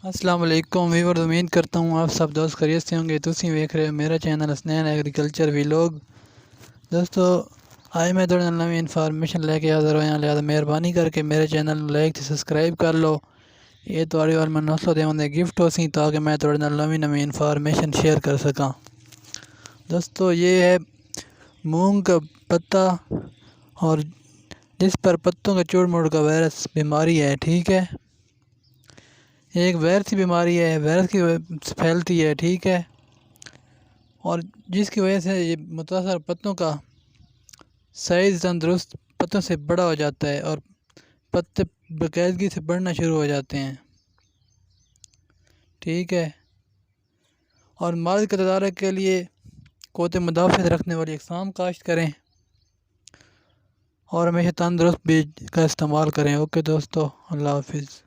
अस्सलाम वालेकुम व्यूअर्स, उम्मीद करता हूँ आप सब दोस्त खैरियत से होंगे। तुसी वेख रहे हो मेरा चैनल हसनैन एग्रीकल्चर व्लॉग। दोस्तों आज मैं थोड़े नाल नवी इन्फॉर्मेशन लेके हाज़र होया, लिहाजा मेहरबानी करके मेरे चैनल को लाइक ते सब्सक्राइब कर लो। ये थोड़ी वाल मैं 900 देंगे गिफ्ट हो सी ताकि मैं थोड़े नाल नवी इन्फॉर्मेशन शेयर कर सका। दोस्तों ये है मूंग का पत्ता और जिस पर पत्तों का चूड़ मुड़ का वायरस बीमारी है, ठीक है। एक वायरस की बीमारी है, वायरस की वजह से फैलती है, ठीक है। और जिसकी वजह से ये मुतासर पत्तों का साइज़ तंदुरुस्त पत्तों से बड़ा हो जाता है और पत्ते बाकायदगी से बढ़ना शुरू हो जाते हैं, ठीक है। और माल के तदारक के लिए कोते मुदाफ़त रखने वाली अक़साम काश्त करें और हमेशा तंदुरुस्त बीज का इस्तेमाल करें। ओके दोस्तों, अल्लाह हाफिज़।